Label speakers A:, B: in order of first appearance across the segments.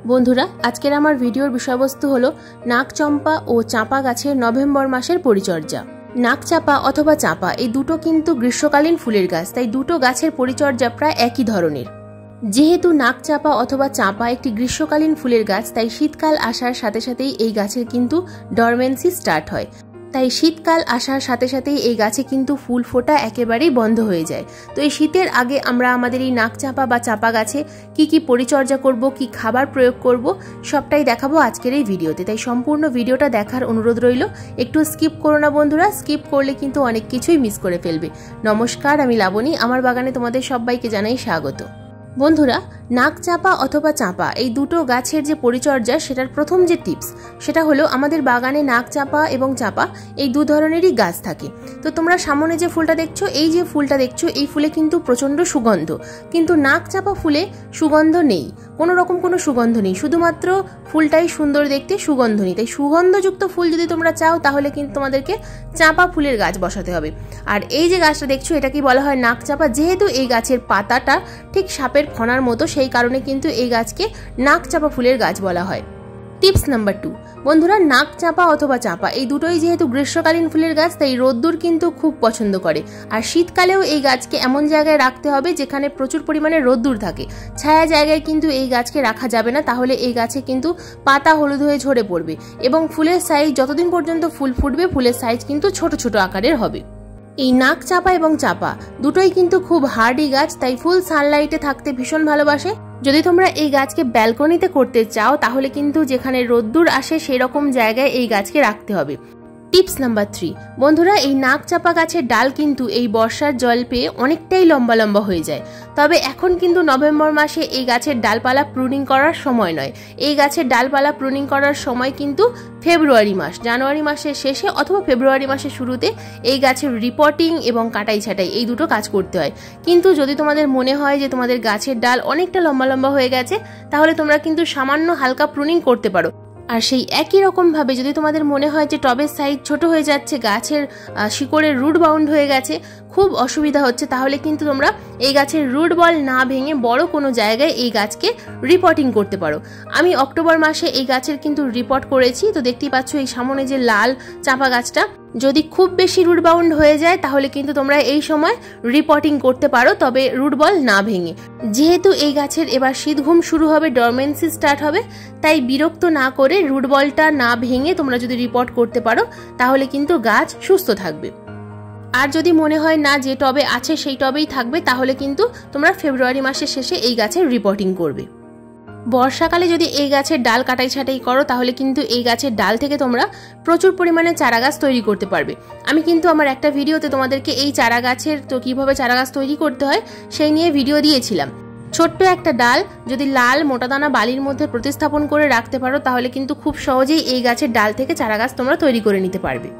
A: বন্ধুরা আজকের আমার ভিডিওর বিষয়বস্তু হলো নাকচম্পা ও চাঁপা গাছের নভেম্বর মাসের পরিচর্যা। নাকচাঁপা অথবা চাঁপা এই দুটো কিন্তু গ্রীষ্মকালীন ফুলের গাছ, তাই দুটো গাছের পরিচর্যা প্রায় একই ধরনের। যেহেতু নাকচাঁপা অথবা চাঁপা একটি গ্রীষ্মকালীন ফুলের গাছ, তাই শীতকাল আসার সাথে সাথেই এই গাছের কিন্তু ডরমেন্সি স্টার্ট হয়। তাই শীতকাল আসার সাথে সাথেই এই গাছে কিন্তু ফুল ফোটা একেবারেই বন্ধ হয়ে যায়। তো এই শীতের আগে আমরা আমাদের এই নাকচাঁপা বা চাঁপা গাছে কি পরিচর্যা করব, কি খাবার প্রয়োগ করব, সবটাই দেখাবো আজকের এই ভিডিওতে। তাই সম্পূর্ণ ভিডিওটা দেখার অনুরোধ রইল। একটু স্কিপ করো না বন্ধুরা, স্কিপ করলে কিন্তু অনেক কিছুই মিস করে ফেলবে। নমস্কার, আমি লাবণী, আমার বাগানে তোমাদের সবাইকে জানাই স্বাগত। বন্ধুরা, নাকচাঁপা অথবা চাঁপা এই দুটো গাছের যে পরিচর্যা, সেটার প্রথম যে টিপস সেটা হলো আমাদের বাগানে নাকচাঁপা এবং চাঁপা এই দু ধরনেরই গাছ থাকে। তো তোমরা সামনে যে ফুলটা দেখছো, এই যে ফুলটা দেখছো, এই ফুলে কিন্তু প্রচন্ড সুগন্ধ, কিন্তু নাকচাঁপা ফুলে সুগন্ধ নেই, কোনো রকম কোনো সুগন্ধ নেই, শুধুমাত্র ফুলটাই সুন্দর দেখতে, সুগন্ধ নেই। তাই সুগন্ধযুক্ত ফুল যদি তোমরা চাও তাহলে কিন্তু তোমাদেরকে চাঁপা ফুলের গাছ বসাতে হবে। আর এই যে গাছটা দেখছো, এটাকেই বলা হয় নাকচাঁপা। যেহেতু এই গাছের পাতাটা ঠিক সাপের ফণার মতো, সেই কারণে কিন্তু এই গাছকে নাকচাঁপা ফুলের গাছ বলা হয়। টিপস নাম্বার 2, বন্ধুরা, নাকচাঁপা অথবা চাঁপা এই দুটোই যেহেতু গ্রীষ্মকালীন ফুলের গাছ, তাই রোদ্দুর কিন্তু খুব পছন্দ করে। আর শীতকালেও এই গাছকে এমন জায়গায় রাখতে হবে যেখানে প্রচুর পরিমাণে রোদ্দুর থাকে। ছায়া জায়গায় কিন্তু এই গাছকে রাখা যাবে না, তাহলে এই গাছে কিন্তু পাতা হলুদ হয়ে ঝরে পড়বে এবং ফুলের সাইজ যতদিন পর্যন্ত ফুল ফুটবে, ফুলের সাইজ কিন্তু ছোট ছোট আকারের হবে। এই নাকচাঁপা এবং চাঁপা দুটোই কিন্তু খুব হার্ডি গাছ, তাই ফুল সানলাইটে থাকতে ভীষণ ভালোবাসে। যদি তোমরা এই গাছকে ব্যালকনিতে করতে চাও তাহলে কিন্তু যেখানে রোদ্দুর আসে সেই রকম জায়গায় এই গাছকে রাখতে হবে। টিপস নাম্বার 3, বন্ধুরা, এই নাকচাঁপা গাছের ডাল কিন্তু এই বর্ষার জল পেয়ে অনেকটাই লম্বা লম্বা হয়ে যায়। তবে এখন কিন্তু নভেম্বর মাসে এই গাছের ডালপালা প্রুনিং করার সময় নয়। এই গাছের ডালপালা প্রুনিং করার সময় কিন্তু ফেব্রুয়ারি মাস, জানুয়ারি মাসের শেষে অথবা ফেব্রুয়ারি মাসের শুরুতে এই গাছের রিপোর্টিং এবং কাটাই ছাটাই এই দুটো কাজ করতে হয়। কিন্তু যদি তোমাদের মনে হয় যে তোমাদের গাছের ডাল অনেকটা লম্বা লম্বা হয়ে গেছে, তাহলে তোমরা কিন্তু সামান্য হালকা প্রুনিং করতে পারো। আর সেই একই রকম ভাবে যদি তোমাদের মনে হয় যে টবের সাইজ ছোট হয়ে যাচ্ছে, গাছের শিকড়ের রুট বাউন্ড হয়ে গেছে, খুব অসুবিধা হচ্ছে, তাহলে কিন্তু তোমরা এই গাছের রুট বল না ভেঙে বড় কোনো জায়গায় এই গাছকে রিপোর্টিং করতে পারো। আমি অক্টোবর মাসে এই গাছের কিন্তু রিপোর্ট করেছি। তো দেখতেই পাচ্ছ এই সামনে যে লাল চাঁপা গাছটা, যদি খুব বেশি রুট বাউন্ড হয়ে যায় তাহলে কিন্তু তোমরা এই সময় রিপোর্টিং করতে পারো, তবে রুট বল না ভেঙে। যেহেতু এই গাছের এবার শীত ঘুম শুরু হবে, ডরমেন্সি স্টার্ট হবে, তাই বিরক্ত না করে রুট বলটা না ভেঙে তোমরা যদি রিপোর্ট করতে পারো তাহলে কিন্তু গাছ সুস্থ থাকবে। আর যদি মনে হয় না যে টবে আছে সেই টবেই থাকবে, তাহলে কিন্তু তোমরা ফেব্রুয়ারি মাসের শেষে এই গাছের রিপোর্টিং করবে। বর্ষাকালে যদি এই গাছের ডাল কাটাই ছাটাই করো তাহলে কিন্তু এই গাছের ডাল থেকে তোমরা প্রচুর পরিমাণে চারা গাছ তৈরি করতে পারবে। আমি কিন্তু আমার একটা ভিডিওতে তোমাদেরকে এই চারা গাছের তো কিভাবে চারা গাছ তৈরি করতে হয় সেই নিয়ে ভিডিও দিয়েছিলাম। ছোট্ট একটা ডাল যদি লাল মোটাদানা বালির মধ্যে প্রতিস্থাপন করে রাখতে পারো তাহলে কিন্তু খুব সহজেই এই গাছের ডাল থেকে চারা গাছ তোমরা তৈরি করে নিতে পারবে।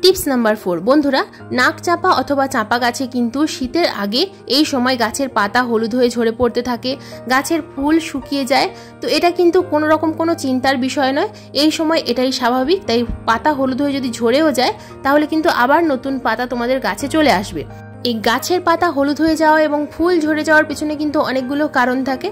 A: টিপস নাম্বার 4, বন্ধুরা, নাকচাঁপা অথবা চাঁপা গাছে কিন্তু শীতের আগে এই সময় গাছের পাতা হলুদ হয়ে ঝরে পড়তে থাকে, গাছের ফুল শুকিয়ে যায়। তো এটা কিন্তু কোনো রকম কোনো চিন্তার বিষয় নয়, এই সময় এটাই স্বাভাবিক। তাই পাতা হলুদ হয়ে যদি ঝরেও যায় তাহলে কিন্তু আবার নতুন পাতা তোমাদের গাছে চলে আসবে। এই গাছের পাতা হলুদ হয়ে যাওয়া এবং ফুল ঝরে যাওয়ার পিছনে কিন্তু অনেকগুলো কারণ থাকে।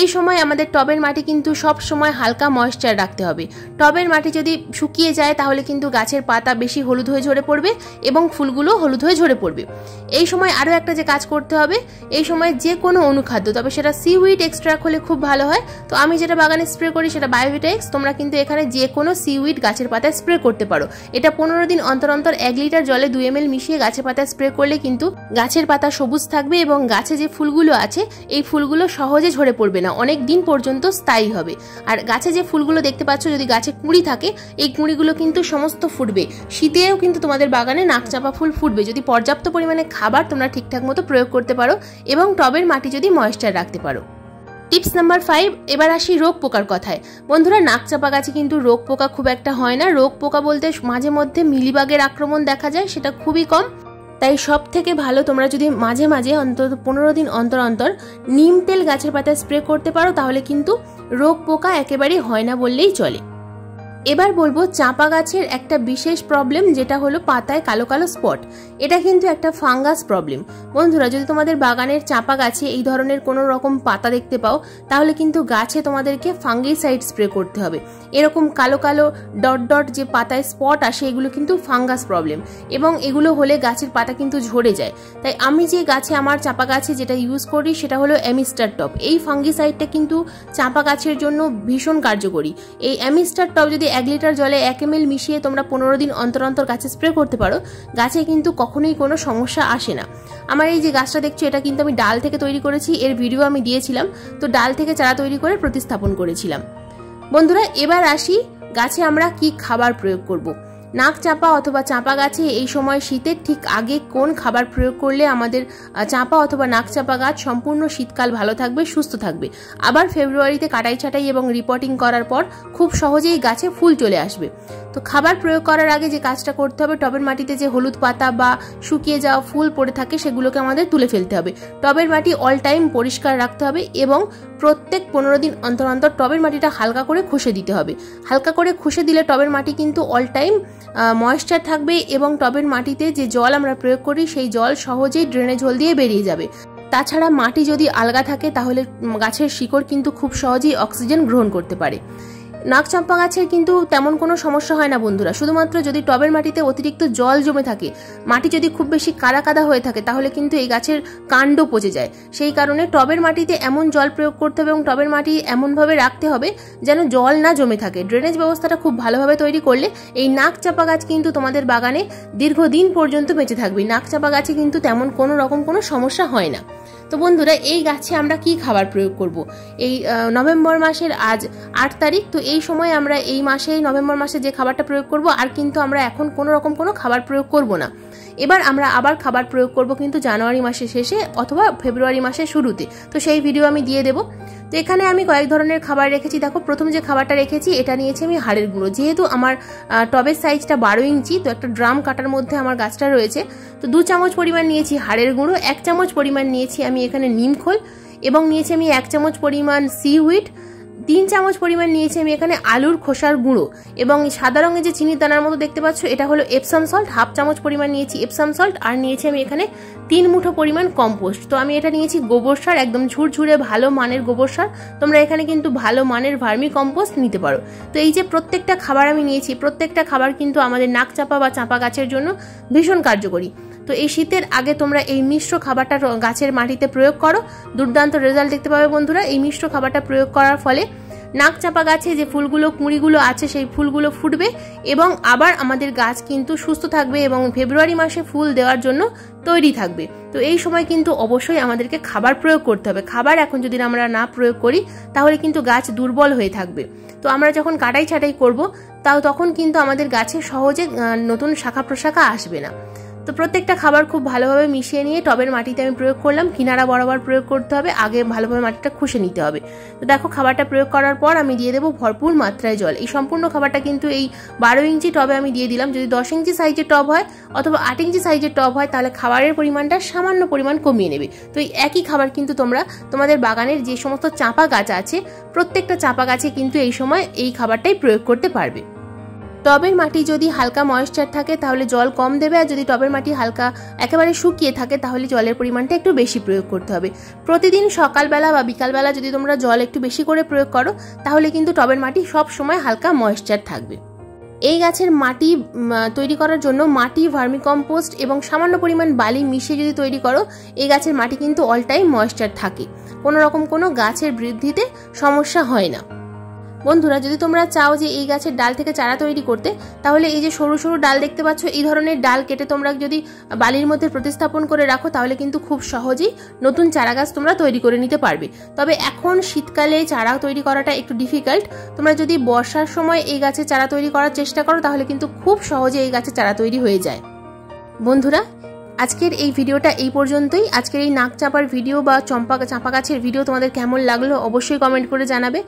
A: এই সময় আমাদের টবের মাটি কিন্তু সব সময় হালকা ময়েশ্চার রাখতে হবে। টবের মাটি যদি শুকিয়ে যায় তাহলে কিন্তু গাছের পাতা বেশি হলুদ হয়ে ঝরে পড়বে এবং ফুলগুলো হলুদ হয়ে ঝরে পড়বে। এই সময় আরও একটা যে কাজ করতে হবে, এই সময় যে কোনো অনুখাদ্য, তবে সেটা সিউইড এক্সট্রাক্ট হলে খুব ভালো হয়। তো আমি যেটা বাগানে স্প্রে করি সেটা বায়োভিটা এক্স। তোমরা কিন্তু এখানে যে কোনো সিউইড গাছের পাতায় স্প্রে করতে পারো। এটা 15 দিন অন্তর অন্তর 1 লিটার জলে 2 ml মিশিয়ে গাছের পাতায় স্প্রে করলে কিন্তু গাছের পাতা সবুজ থাকবে এবং গাছে যে ফুলগুলো আছে এই ফুলগুলো সহজে ঝরে পড়বে না, অনেক দিন পর্যন্ত স্থায়ী হবে। আর গাছে যে ফুলগুলো দেখতে পাচ্ছ, যদি গাছে কুঁড়ি থাকে এই কুঁড়িগুলো কিন্তু সমস্ত ফুটবে। শীতেও কিন্তু তোমাদের বাগানে নাকচাঁপা ফুল ফুটবে যদি পর্যাপ্ত পরিমাণে খাবার তোমরা ঠিকঠাক মতো প্রয়োগ করতে পারো এবং টবের মাটি যদি ময়েশ্চার রাখতে পারো। টিপস নাম্বার 5, এবার আসি রোগ পোকার কথায়। বন্ধুরা, নাকচাঁপা গাছে কিন্তু রোগ পোকা খুব একটা হয় না। রোগ পোকা বলতে মাঝে মধ্যে মিলিবাগের আক্রমণ দেখা যায়, সেটা খুবই কম। তাই সব থেকে ভালো তোমরা যদি মাঝে মাঝে অন্তত 15 দিন অন্তর অন্তর নিম তেল গাছের পাতায় স্প্রে করতে পারো তাহলে কিন্তু রোগ পোকা একেবারেই হয় না বললেই চলে। এবার বলবো চাপা গাছের একটা বিশেষ প্রবলেম, যেটা হলো পাতায় কালো কালো স্পট। এটা কিন্তু একটা ফাঙ্গাস প্রবলেম। বন্ধুরা, যদি তোমাদের বাগানের চাপা গাছে এই ধরনের কোনো রকম পাতা দেখতে পাও, তাহলে কিন্তু গাছে তোমাদেরকে ফাঙ্গিসাইড স্প্রে করতে হবে। এরকম কালো কালো ডট ডট যে পাতায় স্পট আসে, এগুলো কিন্তু ফাঙ্গাস প্রবলেম, এবং এগুলো হলে গাছের পাতা কিন্তু ঝরে যায়। তাই আমি যে গাছে, আমার চাপা গাছে যেটা ইউজ করি সেটা হলো অ্যামিস্টার টপ। এই ফাঙ্গিসাইডটা কিন্তু চাপা গাছের জন্য ভীষণ কার্যকরী। এই অ্যামিস্টার টপ যদি 1 লিটার জলে 1 ml মিশিয়ে তোমরা 15 দিন অন্তর অন্তর গাছে স্প্রে করতে পারো, গাছে কিন্তু কখনোই কোনো সমস্যা আসে না। আমার এই যে গাছটা দেখছো, এটা কিন্তু আমি ডাল থেকে তৈরি করেছি, এর ভিডিও আমি দিয়েছিলাম। তো ডাল থেকে চারা তৈরি করে প্রতিস্থাপন করেছিলাম। বন্ধুরা, এবার আসি গাছে আমরা কি খাবার প্রয়োগ করব। নাক চাপা অথবা চাপা গাছে এই সময় শীতের ঠিক আগে কোন খাবার প্রয়োগ করলে আমাদের চাপা অথবা নাক চাপা গাছ সম্পূর্ণ শীতকাল ভালো থাকবে, সুস্থ থাকবে। আবার ফেব্রুয়ারিতে কাটাই ছাটাই এবং রিপোর্টিং করার পর খুব সহজেই গাছে ফুল চলে আসবে। তো খাবার প্রয়োগ করার আগে যে কাজটা করতে হবে, টবের মাটিতে যে হলুদ পাতা বা শুকিয়ে যাওয়া ফুল পড়ে থাকে সেগুলোকে আমাদের তুলে ফেলতে হবে। টবের মাটি অল টাইম পরিষ্কার রাখতে হবে এবং প্রত্যেক 15 দিন অন্তর অন্তর টবের মাটিটা হালকা করে খুশে দিতে হবে। হালকা করে খুশে দিলে টবের মাটি কিন্তু অল টাইম ময়েশ্চার থাকবে এবং টবের মাটিতে যে জল আমরা প্রয়োগ করি সেই জল সহজেই ড্রেনেজ হোল দিয়ে বেরিয়ে যাবে। তাছাড়া মাটি যদি আলগা থাকে তাহলে গাছের শিকড় কিন্তু খুব সহজেই অক্সিজেন গ্রহণ করতে পারে। নাক চাপা গাছের কিন্তু তেমন কোনো সমস্যা হয় না বন্ধুরা, শুধুমাত্র যদি টবের মাটিতে অতিরিক্ত জল জমে থাকে, মাটি যদি খুব বেশি কাদা কাদা হয়ে থাকে, তাহলে কিন্তু এই গাছের কাণ্ড পচে যায়। সেই কারণে টবের মাটিতে এমন জল প্রয়োগ করতে হবে এবং টবের মাটি এমনভাবে রাখতে হবে যেন জল না জমে থাকে। ড্রেনেজ ব্যবস্থাটা খুব ভালোভাবে তৈরি করলে এই নাক চাপা গাছ কিন্তু তোমাদের বাগানে দীর্ঘদিন পর্যন্ত বেঁচে থাকবে। নাক চাপা গাছে কিন্তু তেমন কোনো রকম কোনো সমস্যা হয় না। তো বন্ধুরা, এই গাছে আমরা কি খাবার প্রয়োগ করব? এই নভেম্বর মাসের আজ 8 তারিখ। তো এই সময় আমরা এই মাসে, নভেম্বর মাসে যে খাবারটা প্রয়োগ করব, আর কিন্তু আমরা এখন কোনো রকম কোনো খাবার প্রয়োগ করব না। এবার আমরা আবার খাবার প্রয়োগ করব কিন্তু জানুয়ারি মাসের শেষে অথবা ফেব্রুয়ারি মাসের শুরুতে। তো সেই ভিডিও আমি দিয়ে দেবো। তো এখানে আমি কয়েক ধরনের খাবার রেখেছি। দেখো, প্রথম যে খাবারটা রেখেছি এটা নিয়েছি আমি হাড়ের গুঁড়ো। যেহেতু আমার টবের সাইজটা 12 ইঞ্চি, তো একটা ড্রাম কাটার মধ্যে আমার গাছটা রয়েছে, তো 2 চামচ পরিমাণ নিয়েছি হাড়ের গুঁড়ো, 1 চামচ পরিমাণ নিয়েছি আমি এখানে নিমখোল, এবং নিয়েছি আমি 1 চামচ পরিমাণ সিউইড, 3 চামচ পরিমাণ নিয়েছি আমি এখানে আলুর খোসার গুঁড়ো, এবং সাদা রঙের যে চিনির দানার মতো দেখতে পাচ্ছ এটা হলো এপসাম সল্ট, 1/2 চামচ পরিমাণ নিয়েছি এপসাম সল্ট, আর নিয়েছি আমি এখানে 3 মুঠো পরিমাণ কম্পোস্ট। তো আমি এটা নিয়েছি গোবর সার, একদম ঝুরঝুরে ভালো মানের গোবর সার। তোমরা এখানে কিন্তু ভালো মানের ভার্মি কম্পোস্ট নিতে পারো। তো এই যে প্রত্যেকটা খাবার আমি নিয়েছি, প্রত্যেকটা খাবার কিন্তু আমাদের নাক চাপা বা চাপা গাছের জন্য ভীষণ কার্যকরী। তো এই শীতের আগে তোমরা এই মিশ্র খাবারটা গাছের মাটিতে প্রয়োগ করো, দুর্দান্ত রেজাল্ট দেখতে পাবে বন্ধুরা। এই মিশ্র খাবারটা প্রয়োগ করার ফলে নাক চাপা গাছে যে ফুলগুলো, কুঁড়িগুলো আছে, সেই ফুলগুলো ফুটবে এবং আবার আমাদের গাছ কিন্তু সুস্থ থাকবে এবং ফেব্রুয়ারি মাসে ফুল দেওয়ার জন্য তৈরি থাকবে। তো এই সময় কিন্তু অবশ্যই আমাদেরকে খাবার প্রয়োগ করতে হবে। খাবার এখন যদি আমরা না প্রয়োগ করি তাহলে কিন্তু গাছ দুর্বল হয়ে থাকবে। তো আমরা যখন কাটাই ছাটাই করব, তখন কিন্তু আমাদের গাছে সহজে নতুন শাখা প্রশাখা আসবে না। তো প্রত্যেকটা খাবার খুব ভালোভাবে মিশিয়ে নিয়ে টবের মাটিতে আমি প্রয়োগ করলাম। কিনারা বরাবর প্রয়োগ করতে হবে, আগে ভালোভাবে মাটিটা খুশে নিতে হবে। তো দেখো, খাবারটা প্রয়োগ করার পর আমি দিয়ে দেবো ভরপুর মাত্রায় জল। এই সম্পূর্ণ খাবারটা কিন্তু এই 12 ইঞ্চি টবে আমি দিয়ে দিলাম। যদি 10 ইঞ্চি সাইজের টব হয় অথবা 8 ইঞ্চি সাইজের টব হয় তাহলে খাবারের পরিমাণটা সামান্য পরিমাণ কমিয়ে নেবে। তো এই একই খাবার কিন্তু তোমরা তোমাদের বাগানের যে সমস্ত চাপা গাছ আছে, প্রত্যেকটা চাপা গাছে কিন্তু এই সময় এই খাবারটাই প্রয়োগ করতে পারবে। টবের মাটি যদি হালকা ময়েশ্চার থাকে তাহলে জল কম দেবে, আর যদি টবের মাটি হালকা একেবারে শুকিয়ে থাকে তাহলে জলের পরিমাণটা একটু বেশি প্রয়োগ করতে হবে। প্রতিদিন সকালবেলা বা বিকালবেলা যদি তোমরা জল একটু বেশি করে প্রয়োগ করো তাহলে কিন্তু টবের মাটি সব সময় হালকা ময়েশ্চার থাকবে। এই গাছের মাটি তৈরি করার জন্য মাটি, ভার্মিকম্পোস্ট এবং সামান্য পরিমাণ বালি মিশিয়ে যদি তৈরি করো, এই গাছের মাটি কিন্তু অল টাইম ময়েশ্চার থাকে, কোনো রকম কোনো গাছের বৃদ্ধিতে সমস্যা হয় না। বন্ধুরা, যদি তোমরা চাও যে এই গাছের ডাল থেকে চারা তৈরি করতে, তাহলে এই যে সরু সরু ডাল দেখতে পাচ্ছ, এই ধরনের ডাল কেটে তোমরা যদি বালির মধ্যে প্রতিস্থাপন করে রাখো তাহলে কিন্তু খুব সহজেই নতুন চারা গাছ তোমরা তৈরি করে নিতে পারবে। তবে এখন শীতকালে চারা তৈরি করাটা একটু ডিফিকাল্ট। তোমরা যদি বর্ষার সময় এই গাছের চারা তৈরি করার চেষ্টা করো তাহলে কিন্তু খুব সহজে এই গাছের চারা তৈরি হয়ে যায়। বন্ধুরা, আজকের এই ভিডিওটা এই পর্যন্তই। আজকের এই নাক চাপার ভিডিও বা চাপা গাছের ভিডিও তোমাদের কেমন লাগলো অবশ্যই কমেন্ট করে জানাবে।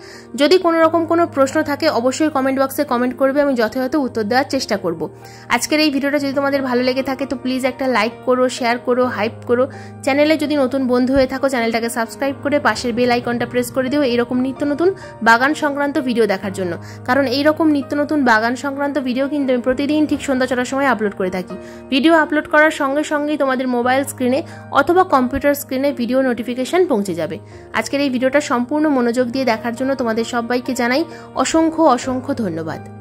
A: যদি কোনো রকম কোনো প্রশ্ন থাকে অবশ্যই কমেন্ট বক্সে কমেন্ট করবে, আমি যথাযথ উত্তর দেওয়ার চেষ্টা করব। আজকের এই ভিডিওটা যদি তোমাদের ভালো লেগে থাকে তো প্লিজ একটা লাইক করো, শেয়ার করো, হাইপ করো। চ্যানেলে যদি নতুন বন্ধু হয়ে থাকো চ্যানেলটাকে সাবস্ক্রাইব করে পাশের বেল আইকনটা প্রেস করে দিও এরকম নিত্য নতুন বাগান সংক্রান্ত ভিডিও দেখার জন্য। কারণ এইরকম নিত্য নতুন বাগান সংক্রান্ত ভিডিও কিন্তু আমি প্রতিদিন ঠিক সন্ধ্যা 6টার সময় আপলোড করে থাকি। ভিডিও আপলোড করার সঙ্গে সঙ্গেই তোমাদের মোবাইল স্ক্রিনে অথবা কম্পিউটার স্ক্রিনে ভিডিও নোটিফিকেশন পৌঁছে যাবে। আজকের এই ভিডিওটা সম্পূর্ণ মনোযোগ দিয়ে দেখার জন্য তোমাদের সবাইকে জানাই অসংখ্য অসংখ্য ধন্যবাদ।